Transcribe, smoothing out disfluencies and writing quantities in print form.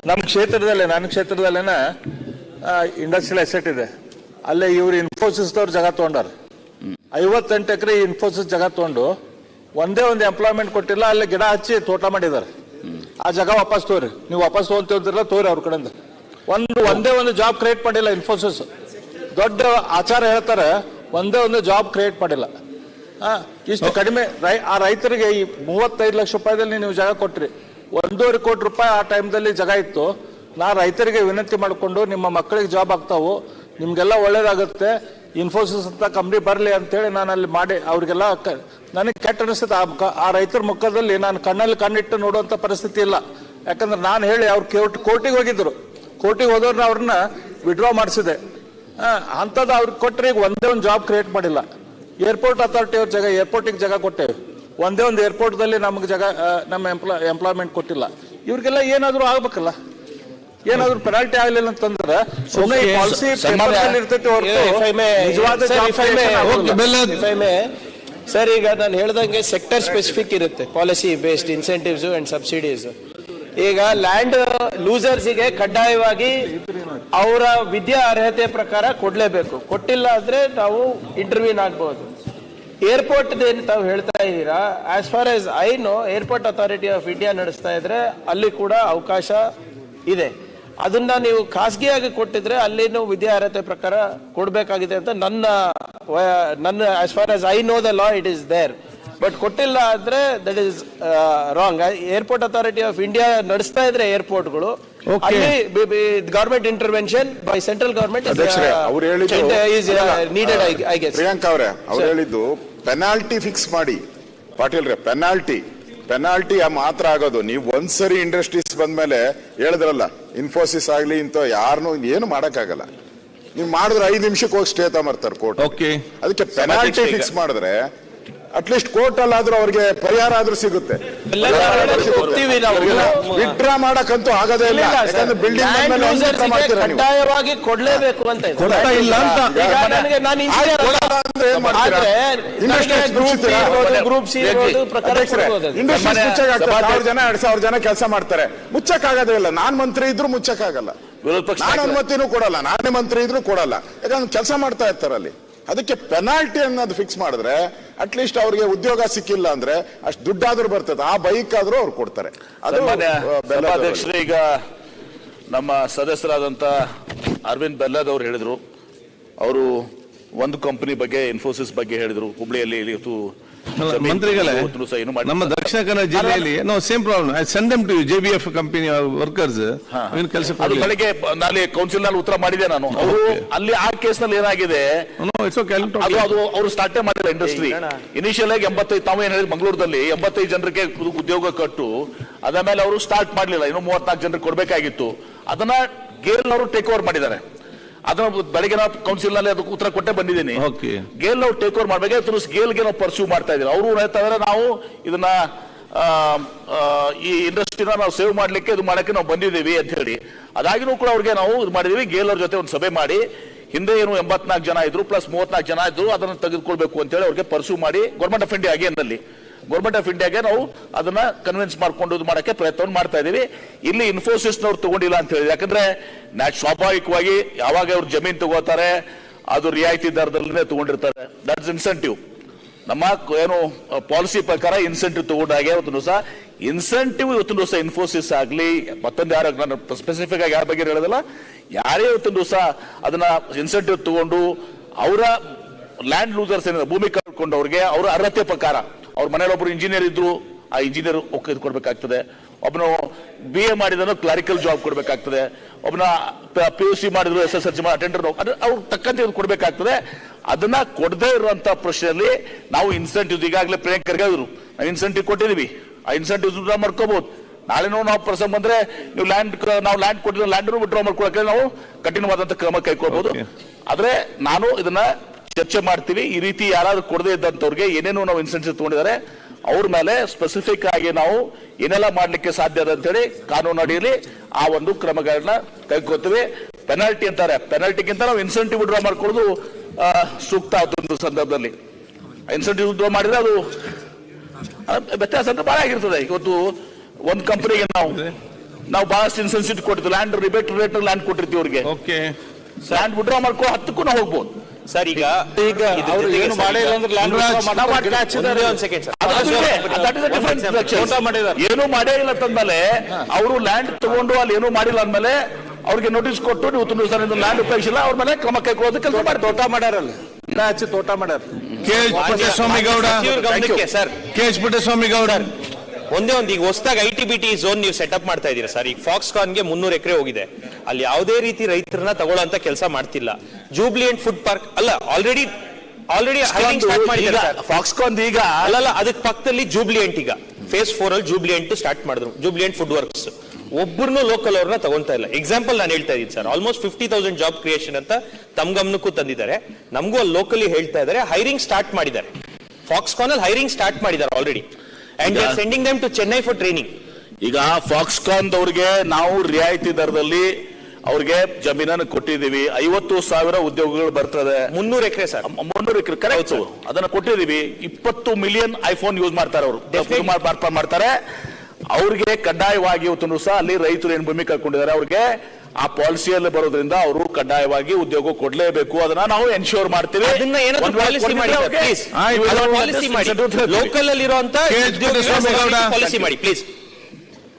ನಮ್ಮ ಕ್ಷೇತ್ರದಲ್ಲೇ ನನ್ನ ಕ್ಷೇತ್ರದಲ್ಲೇನ industrial asset ಇದೆ. ಅಲ್ಲೇ ಇವ್ರು ಇನ್ಫೋಸಿಸ್ದವ್ರು ಜಾಗ ತೊಗೊಂಡಾರ. 58 ಎಕರೆ ಇನ್ಫೋಸಿಸ್ ಜಾಗ ತೊಗೊಂಡು ಒಂದೇ ಒಂದು ಎಂಪ್ಲಾಯ್ಮೆಂಟ್ ಕೊಟ್ಟಿಲ್ಲ. ಅಲ್ಲೇ ಗಿಡ ಹಚ್ಚಿ ತೋಟ ಮಾಡಿದ್ದಾರೆ. ಆ ಜಾಗ ವಾಪಸ್ ತೋರಿ, ನೀವು ವಾಪಸ್ ತಗೊಂತಿರಲ್ಲ ತೋರಿ ಅವ್ರ ಕಡೆಯಿಂದ. ಒಂದೇ ಒಂದು ಜಾಬ್ ಕ್ರಿಯೇಟ್ ಮಾಡಿಲ್ಲ ಇನ್ಫೋಸಿಸ್. ದೊಡ್ಡ ಆಚಾರ ಹೇಳ್ತಾರೆ, ಒಂದೇ ಒಂದು ಜಾಬ್ ಕ್ರಿಯೇಟ್ ಮಾಡಿಲ್ಲ. ಇಷ್ಟು ಕಡಿಮೆ ಆ ರೈತರಿಗೆ ಈ 35 ಲಕ್ಷ ರೂಪಾಯಿದಲ್ಲಿ ನೀವು ಜಾಗ ಕೊಟ್ರಿ. 1.5 ಕೋಟಿ ರೂಪಾಯಿ ಆ ಟೈಮ್ದಲ್ಲಿ ಜಾಗ ಇತ್ತು. ನಾ ರೈತರಿಗೆ ವಿನಂತಿ ಮಾಡಿಕೊಂಡು, ನಿಮ್ಮ ಮಕ್ಕಳಿಗೆ ಜಾಬ್ ಆಗ್ತಾವು, ನಿಮ್ಗೆಲ್ಲ ಒಳ್ಳೇದಾಗುತ್ತೆ, ಇನ್ಫೋಸಿಸ್ ಅಂತ ಕಂಪ್ನಿ ಬರಲಿ ಅಂತೇಳಿ ನಾನು ಅಲ್ಲಿ ಮಾಡಿ ಅವ್ರಿಗೆಲ್ಲ ನನಗೆ ಕೆಟ್ಟ ಅನಿಸುತ್ತೆ. ಆ ರೈತರ ಮುಖದಲ್ಲಿ ನಾನು ಕಣ್ಣಲ್ಲಿ ಕಣ್ಣಿಟ್ಟು ನೋಡುವಂಥ ಪರಿಸ್ಥಿತಿ ಇಲ್ಲ. ಯಾಕಂದ್ರೆ ನಾನು ಹೇಳಿ ಅವ್ರು ಕೋರ್ಟಿಗೆ ಹೋಗಿದ್ರು. ಕೋರ್ಟಿಗೆ ಹೋದವ್ರನ್ನ ಅವ್ರನ್ನ ವಿಡ್ರಾ ಮಾಡಿಸಿದೆ. ಅಂಥದ್ದು ಅವ್ರಿಗೆ ಕೊಟ್ಟರೆ ಈಗ ಒಂದೇ ಒಂದು ಜಾಬ್ ಕ್ರಿಯೇಟ್ ಮಾಡಿಲ್ಲ. ಏರ್ಪೋರ್ಟ್ ಅಥಾರಿಟಿ ಅವ್ರ ಜಾಗ, ಏರ್ಪೋರ್ಟಿಗೆ ಜಾಗ ಕೊಟ್ಟೇವೆ. ಒಂದೇ ಒಂದು ಏರ್ಪೋರ್ಟ್ದಲ್ಲಿ ನಮಗೆ ಜಾಗ, ನಮ್ಮ ಎಂಪ್ಲಾಯ್ಮೆಂಟ್ ಕೊಟ್ಟಿಲ್ಲ. ಇವ್ರಿಗೆಲ್ಲ ಏನಾದರೂ ಆಗ್ಬೇಕಲ್ಲ, ಏನಾದ್ರು ಪೆನಾಲ್ಟಿ ಆಗಲಿಲ್ಲ ಅಂತಂದ್ರೆ ಸುಮ್ಮನೆ ಪಾಲಿಸಿ ಇರ್ತೈತಿ ಸರ್. ಈಗ ನಾನು ಹೇಳ್ದಂಗೆ ಸೆಕ್ಟರ್ ಸ್ಪೆಸಿಫಿಕ್ ಇರುತ್ತೆ, policy based incentives and subsidies. ಈಗ ಲ್ಯಾಂಡ್ ಲೂಸರ್ಸ್ಗೆ ಕಡ್ಡಾಯವಾಗಿ ಅವರ ವಿದ್ಯಾ ಅರ್ಹತೆ ಪ್ರಕಾರ ಕೊಡ್ಲೇಬೇಕು. ಕೊಟ್ಟಿಲ್ಲ ಅಂದ್ರೆ ನಾವು ಇಂಟರ್ವ್ಯೂನ್ ಆಗ್ಬಹುದು. ಏರ್ಪೋರ್ಟ್ ಏನು ತಾವು ಹೇಳ್ತಾ ಇದ್ದೀರಾ, as far as I no airport authority of India ನಡೆಸ್ತಾ ಇದ್ರೆ ಅಲ್ಲಿ ಕೂಡ ಅವಕಾಶ ಇದೆ. ಅದನ್ನ ನೀವು ಖಾಸಗಿಯಾಗಿ ಕೊಟ್ಟಿದ್ರೆ ಅಲ್ಲಿನೂ ವಿದ್ಯಾರ್ಹತೆ ಪ್ರಕಾರ ಕೊಡಬೇಕಾಗಿದೆ ಅಂತ ನನ್ನ as far as I know the law it is there. But ಕೊಟ್ಟಿಲ್ಲ ಅಂದ್ರೆ that is wrong. Airport authority of India ನಡೆಸ್ತಾ ಇದ್ರೆ ಏರ್ಪೋರ್ಟ್ಗಳು, ಅಲ್ಲಿ government intervention by central government needed. I guess Priyanka ಅವರೇ ಅವ್ರು ಹೇಳಿದ್ದು ಪೆನಾಲ್ಟಿ ಫಿಕ್ಸ್ ಮಾಡಿ. ಪಾಟೀಲ್ರೆ, ಪೆನಾಲ್ಟಿ ಮಾತ್ರ ಆಗೋದು. ನೀವು ಒಂದ್ಸರಿ ಇಂಡಸ್ಟ್ರೀಸ್ ಬಂದ್ಮೇಲೆ ಹೇಳಿದ್ರಲ್ಲ, ಇನ್ಫೋಸಿಸ್ ಆಗ್ಲಿ ಇಂತ ಯಾರನ್ನು ಏನು ಮಾಡಕ್ಕಾಗಲ್ಲ. ನೀವು ಮಾಡಿದ್ರೆ 5 ನಿಮಿಷಕ್ಕೆ ಹೋಗಿ ಸ್ಟೇ ತಗೊಂಬರ್ತಾರೆ ಕೋರ್ಟ್. ಅದಕ್ಕೆ ಪೆನಾಲ್ಟಿ ಫಿಕ್ಸ್ ಮಾಡಿದ್ರೆ ಅಟ್ಲೀಸ್ಟ್ ಕೋರ್ಟ್ ಅಲ್ಲಾದ್ರೂ ಅವ್ರಿಗೆ ಪರಿಹಾರ ಆದ್ರೂ ಸಿಗುತ್ತೆ. ವಿಡ್ರಾ ಮಾಡಕ್ಕಂತೂ ಆಗೋದೇ ಇಲ್ಲ. ಯಾಕಂದ್ರೆ ಬಿಲ್ಡಿಂಗ್ ಕಡ್ಡಾಯವಾಗಿ ಕೊಡ್ಲೇಬೇಕು ಅಂತ ಗ್ರೂಪ್ ಸಿ ಇಂಡಸ್ಟ್ರಿ 1000 ಜನ 2000 ಜನ ಕೆಲಸ ಮಾಡ್ತಾರೆ. ಮುಚ್ಚಕ್ಕಾಗೋದೇ ಇಲ್ಲ. ನಾನ್ ಮಂತ್ರಿ ಇದ್ರು ಮುಚ್ಚಕ್ಕಾಗಲ್ಲ, ನಾನು ಅನುಮತಿನೂ ಕೊಡಲ್ಲ, ನಾನೇ ಮಂತ್ರಿ ಇದ್ರು ಕೊಡಲ್ಲ. ಯಾಕಂದ್ರೆ ಕೆಲಸ ಮಾಡ್ತಾ ಇರ್ತಾರೆ ಅಲ್ಲಿ. ಅದಕ್ಕೆ ಪೆನಾಲ್ಟಿ ಅನ್ನೋದು ಫಿಕ್ಸ್ ಮಾಡಿದ್ರೆ ಅಟ್ಲೀಸ್ಟ್ ಅವ್ರಿಗೆ ಉದ್ಯೋಗ ಸಿಕ್ಕಿಲ್ಲ ಅಂದ್ರೆ ಅಷ್ಟು ದುಡ್ಡಾದ್ರೂ ಬರ್ತದೆ, ಆ ಬೈಕ್ ಆದ್ರೂ ಅವ್ರು ಕೊಡ್ತಾರೆ. ಸಭಾಧ್ಯಕ್ಷರೇ, ಈಗ ನಮ್ಮ ಸದಸ್ಯರಾದಂತ ಅರವಿಂದ್ ಬೆಲ್ಲದ್ ಅವರು ಹೇಳಿದ್ರು, ಅವರು ಒಂದು ಕಂಪನಿ ಬಗ್ಗೆ, ಇನ್ಫೋಸಿಸ್ ಬಗ್ಗೆ ಹೇಳಿದ್ರು. ಹುಬ್ಳಿಯಲ್ಲಿ ಇವತ್ತು ಮಂತ್ರಿಗಳೇ, ನಮ್ಮ ದಕ್ಷಿಣ ಕನ್ನಡ ಜಿಲ್ಲೆಯಲ್ಲಿ same problem. I send them to JBF company workers ಕೆಲಸ. ಬೆಳಗ್ಗೆ ನಾನು ಕೌನ್ಸಿಲ್ ನಲ್ಲಿ ಉತ್ತರ ಮಾಡಿದೆ ನಾನು. ಅವರು ಅಲ್ಲಿ ಆ ಕೇಸ್ ನಲ್ಲಿ ಏನಾಗಿದೆ, ಅವರು ಸ್ಟಾರ್ಟೇ ಮಾಡಿಲ್ಲ ಇಂಡಸ್ಟ್ರಿ. ಇನಿಷಿಯಲ್ ಆಗಿ 85, ತಾವು ಏನ್ ಹೇಳಿದ್ರು ಮಂಗಳೂರದಲ್ಲಿ 85 ಜನರಿಗೆ ಉದ್ಯೋಗ ಕೊಟ್ಟು ಅದಾದ್ಮೇಲೆ ಅವರು ಸ್ಟಾರ್ಟ್ ಮಾಡ್ಲಿಲ್ಲ. ಇನ್ನು 34 ಜನರಿಗೆ ಕೊಡ್ಬೇಕಾಗಿತ್ತು. ಅದನ್ನ ಗೇಲ್ ಅವರು ಟೇಕ್ ಓವರ್ ಮಾಡಿದ್ದಾರೆ. ಅದನ್ನ ಬೆಳಗ್ಗೆ ನಾವು ಕೌನ್ಸಿಲ್ ನಲ್ಲಿ ಅದಕ್ಕೆ ಉತ್ತರ ಕೊಟ್ಟೆ ಬಂದಿದ್ದೀನಿ. ಗೇಲ್ ನಾವು ಟೇಕ್ ಓವರ್ ಮಾಡ್ಬೇಕಾದ್ರೆ ಗೇಲ್ಗೆ ನಾವು ಪರ್ಸ್ಯೂ ಮಾಡ್ತಾ ಇದ್ದೀವಿ. ಅವರು ಹೇಳ್ತಾ ಇದ್ದಾರೆ, ನಾವು ಇದನ್ನ ಈ ಇಂಡಸ್ಟ್ರಿನ ನಾವು ಸೇವ್ ಮಾಡ್ಲಿಕ್ಕೆ ಇದು ಮಾಡಕ್ಕೆ ನಾವು ಬಂದಿದ್ದೀವಿ ಅಂತ ಹೇಳಿ. ಅದಾಗಿನೂ ಕೂಡ ಅವ್ರಿಗೆ ನಾವು ಇದು ಮಾಡಿದೀವಿ. ಗೇಲ್ ಅವ್ರ ಜೊತೆ ಒಂದು ಸಭೆ ಮಾಡಿ, ಹಿಂದೆ ಏನು 84 ಜನ ಇದ್ರು ಪ್ಲಸ್ 34 ಜನ ಇದ್ರು, ಅದನ್ನ ತೆಗೆದುಕೊಳ್ಬೇಕು ಅಂತ ಹೇಳಿ ಅವ್ರಿಗೆ ಪರ್ಸ್ಯೂ ಮಾಡಿ government of India government of ಇಂಡಿಯಾಗೆ ನಾವು ಅದನ್ನ ಕನ್ವಿನ್ಸ್ ಮಾಡ್ಕೊಂಡು ಮಾಡಕ್ಕೆ ಪ್ರಯತ್ನ ಮಾಡ್ತಾ ಇದೀವಿ. ಇಲ್ಲಿ ಇನ್ಫೋಸಿಸ್ನವ್ರು ತಗೊಂಡಿಲ್ಲ ಅಂತ ಹೇಳಿ. ಯಾಕಂದ್ರೆ ಸ್ವಾಭಾವಿಕವಾಗಿ ಯಾವಾಗ ಅವ್ರು ಜಮೀನ್ ತಗೋತಾರೆ ಅದು ರಿಯಾಯಿತಿ ದರದಲ್ಲೇ ತಗೊಂಡಿರ್ತಾರೆ. That's incentive. ನಮ್ಮ ಏನು ಪಾಲಿಸಿ ಪ್ರಕಾರ ಇನ್ಸೆಂಟಿವ್ ತಗೊಂಡಾಗೆ ಇವತ್ತು ದಿವಸ ಇನ್ಸೆಂಟಿವ್ ಇವತ್ತಿನ ದಿವಸ ಇನ್ಫೋಸಿಸ್ ಆಗ್ಲಿ ಮತ್ತೊಂದು ಯಾರು ನಾನು ಸ್ಪೆಸಿಫಿಕ್ ಆಗಿ ಯಾರ ಬಗ್ಗೆ ಹೇಳೋದಿಲ್ಲ, ಯಾರೇ ಇವತ್ತಿನ ದಿವಸ ಅದನ್ನ ಇನ್ಸೆಂಟಿವ್ ತಗೊಂಡು ಅವರ ಲ್ಯಾಂಡ್ ಲೂಸರ್ಸ್ ಏನಿದೆ, ಭೂಮಿ ಕಳ್ಕೊಂಡವ್ರಿಗೆ ಅವರ ಅರ್ಹತೆ ಪ್ರಕಾರ, ಅವ್ರ ಮನೇಲಿ ಒಬ್ರು ಇಂಜಿನಿಯರ್ ಇದ್ರು, ಆ ಇಂಜಿನಿಯರ್ ಕೊಡ್ಬೇಕಾಗ್ತದೆ. ಒಬ್ಬನು BA ಮಾಡಿದನು ಕ್ಲಾರಿಕಲ್ ಜಾಬ್ ಕೊಡ್ಬೇಕಾಗ್ತದೆ. ಒಬ್ಬನ PUC ಮಾಡಿದ್ರು SSLC ಅಟೆಂಡರ್, ಅವ್ರು ತಕ್ಕಂತೆ ಕೊಡ್ಬೇಕಾಗ್ತದೆ. ಅದನ್ನ ಕೊಡದೇ ಇರುವಂತ ಪ್ರಶ್ನೆಯಲ್ಲಿ ನಾವು ಇನ್ಸೆಂಟಿವ್ ಈಗಾಗಲೇ ಪ್ರಿಯಾಂಕರ್ಗೆ ಹೇಳಿದ್ರು, ನಾವು ಇನ್ಸೆಂಟಿವ್ ಕೊಟ್ಟಿದೀವಿ. ಆ ಇನ್ಸೆಂಟಿವ್ ವಿಡ್ರಾ ಮಾಡ್ಕೋಬಹುದು. ನಾಳೆನೂ ನಾವು ಪ್ರಸಂಗ ಬಂದ್ರೆ ನೀವು ನಾವು ಲ್ಯಾಂಡ್ ಕೊಟ್ಟಿರೋ ಲ್ಯಾಂಡ್ ವಿಡ್ರಾ ಮಾಡ್ಕೊಳಕ್ಕೆ ನಾವು ಕಠಿಣವಾದಂತ ಕ್ರಮ ಕೈಗೊಳ್ಬಹುದು. ಆದ್ರೆ ನಾನು ಇದನ್ನ ಚರ್ಚೆ ಮಾಡ್ತೀವಿ. ಈ ರೀತಿ ಯಾರಾದ್ರೂ ಕೊಡದೇ ಇದ್ದಂತವ್ರಿಗೆ ಏನೇನು ನಾವು ಇನ್ಸೆಂಟಿವ್ ತಗೊಂಡಿದ್ದಾರೆ ಅವ್ರ ಮೇಲೆ ಸ್ಪೆಸಿಫಿಕ್ ಆಗಿ ನಾವು ಏನೆಲ್ಲ ಮಾಡ್ಲಿಕ್ಕೆ ಸಾಧ್ಯ ಅದ ಅಂತ ಹೇಳಿ ಕಾನೂನು ಅಡಿಯಲ್ಲಿ ಆ ಒಂದು ಕ್ರಮಗಳನ್ನ ಕೈಗೊಳ್ತೀವಿ. ಪೆನಾಲ್ಟಿ ಅಂತಾರೆ, ಪೆನಾಲ್ಟಿಗಿಂತ ನಾವು ಇನ್ಸೆಂಟಿವ್ ವಿಡ್ರಾ ಮಾಡ್ಕೊಳ್ಳೋದು ಸೂಕ್ತ. ಅದೊಂದು ಸಂದರ್ಭದಲ್ಲಿ ಇನ್ಸೆಂಟಿವ್ ವಿಡ್ರಾ ಮಾಡಿದ್ರೆ ಅದು ವ್ಯತ್ಯಾಸ ಅಂತ ಬಹಳ ಆಗಿರ್ತದೆ. ಇವತ್ತು ಒಂದು ಕಂಪನಿಗೆ ನಾವು ನಾವು ಬಹಳಷ್ಟು ಇನ್ಸೆನ್ಸಿಟಿ ಕೊಟ್ಟಿದ್ವಿ, ಲ್ಯಾಂಡ್ ರಿಬೇಟ್ ರೇಟ್ ಲ್ಯಾಂಡ್ ಕೊಟ್ಟಿರ್ತೀವಿ ಅವ್ರಿಗೆ. ಓಕೆ, ಲ್ಯಾಂಡ್ ವಿಡ್ರಾ ಮಾಡ್ಕೊ 10ಕ್ಕೂ ನಾವು ಹೋಗ್ಬೋದು. ಸರ್ ಈಗ ಅವ್ರು ಏನು ಮಾಡಿಲ್ಲ ಅಂದ್ರೆ land withdraw ಮಾಡ್ತಾರೆ, ಒಂದೇ ಒಂದ್ ಸೆಕೆಂಡ್ ಸರ್. ಏನು ಮಾಡೇ ಇಲ್ಲ ತಂದ್ಮೇಲೆ ಅವರು ಲ್ಯಾಂಡ್ ತಗೊಂಡು ಅಲ್ಲಿ ಏನು ಮಾಡಿಲ್ಲ ಅಂದ್ಮೇಲೆ ಅವ್ರಿಗೆ ನೋಟಿಸ್ ಕೊಟ್ಟು ನೀವು ತುಂಬ ಲ್ಯಾಂಡ್ ಉಪಯೋಗಿಸಿಲ್ಲ, ಅವ್ರ ಮೇಲೆ ಕ್ರಮ ಕೈಗೊಳ್ಳೋದು ಕೆಲಸ ಮಾಡಿ. ತೋಟ ಮಾಡ್ಯಾರಲ್ಲ, ಇನ್ನ ಹಚ್ಚಿ ತೋಟ ಮಾಡ್ಯಾರ. ಕೆ.ಎಚ್. ಪುಟ್ಟಸ್ವಾಮಿ ಗೌಡ, ಸಚಿವರ ಗಮನಕ್ಕೆ ಸರ್, ಕೆ.ಎಚ್. ಪುಟ್ಟಸ್ವಾಮಿ ಗೌಡ, ಒಂದೇ ಒಂದು ಈಗ ಹೊಸದಾಗಿ ITBT ಝೋನ್ ನೀವು ಸೆಟಪ್ ಮಾಡ್ತಾ ಇದ್ದೀರಾ ಸರ್. ಈಗ ಫಾಕ್ಸ್ಕಾನ್ಗೆ 300 ಎಕರೆ ಹೋಗಿದೆ, ಅಲ್ಲಿ ಯಾವುದೇ ರೀತಿ ರೈತರನ್ನ ತಗೊಳ್ಳೋಂತ ಕೆಲಸ ಮಾಡ್ತಿಲ್ಲ. ಜೂಬ್ಲಿಯಂಟ್ ಫುಡ್ ಪಾರ್ಕ್ ಅಲ್ಲ, ಆಲ್ರೆಡಿ ಸ್ಟಾರ್ಟ್ ಮಾಡಿದ್ದಾರೆ ಫಾಕ್ಸ್ಕಾನ್ ಈಗ ಅಲ್ಲಲ್ಲ, ಅದಕ್ಕೆ ಪಕ್ಕದಲ್ಲಿ ಜೂಬ್ಲಿಯಂಟ್ ಈಗ ಫೇಸ್ 4 ಅಲ್ಲಿ ಜೂಬ್ಲಿಯಂಟ್ ಸ್ಟಾರ್ಟ್ ಮಾಡಿದ್ರು, ಜೂಬ್ಲಿಯಂಟ್ ಫುಡ್ ವರ್ಕ್ಸ್. ಒಬ್ಬರನ್ನು ಲೋಕಲ್ ಅವ್ರನ್ನ ತಗೊಂತಾ ಇಲ್ಲ. ಎಕ್ಸಾಂಪಲ್ ನಾನು ಹೇಳ್ತಾ ಇದ್ದೀನಿ ಸರ್, ಆಲ್ಮೋಸ್ಟ್ 50,000 ಜಾಬ್ ಕ್ರಿಯೇಷನ್ ಅಂತ ತಮ್ಮ ಗಮನಕ್ಕೂ ತಂದಿದ್ದಾರೆ, ನಮಗೂ ಅಲ್ಲಿ ಲೋಕಲಿ ಹೇಳ್ತಾ ಇದ್ದಾರೆ. ಹೈರಿಂಗ್ ಸ್ಟಾರ್ಟ್ ಮಾಡಿದ್ದಾರೆ, ಫಾಕ್ಸ್ಕಾನ್ ಅಲ್ಲಿ ಹೈರಿಂಗ್ ಸ್ಟಾರ್ಟ್ ಮಾಡಿದ್ದಾರೆ already, and they are sending them to Chennai for training. ಈಗ ಫಾಕ್ಸ್ಕಾನ್ ಅವ್ರಿಗೆ ನಾವು ರಿಯಾಯಿತಿ ದರದಲ್ಲಿ ಅವ್ರಿಗೆ ಜಮೀನನ್ನು ಕೊಟ್ಟಿದ್ದೀವಿ. 50,000 ಉದ್ಯೋಗಗಳು ಬರ್ತದೆ. 300 ಎಕರೆ ಸರ್, 300 ಎಕರೆ ಕರೆಕ್ಟ್, ಅದನ್ನ ಕೊಟ್ಟಿದ್ದೀವಿ. 20 ಮಿಲಿಯನ್ ಐಫೋನ್ ಯೂಸ್ ಮಾಡ್ತಾರೆ ಅವರು, ಮಾಡ್ತಾರೆ. ಅವ್ರಿಗೆ ಕಡ್ಡಾಯವಾಗಿ ಇವತ್ತು ಸಹ ಅಲ್ಲಿ ರೈತರು ಏನು ಭೂಮಿ ಕಳ್ಕೊಂಡಿದ್ದಾರೆ, ಅವ್ರಿಗೆ ಆ ಪಾಲಿಸಿಯಲ್ಲಿ ಬರೋದ್ರಿಂದ ಅವರು ಕಡ್ಡಾಯವಾಗಿ ಉದ್ಯೋಗ ಕೊಡ್ಲೇಬೇಕು. ಅದನ್ನ ನಾವು ಎನ್ಶೋರ್ ಮಾಡ್ತೀವಿ. ಅದನ್ನ ಏನಾದ್ರು ಪಾಲಿಸಿ ಮಾಡಿ ಪ್ಲೀಸ್, ಪಾಲಿಸಿ ಮಾಡಿ, ಲೋಕಲ್ ಅಲ್ಲಿ ಇರುವಂತ ಪಾಲಿಸಿ ಮಾಡಿ ಪ್ಲೀಸ್.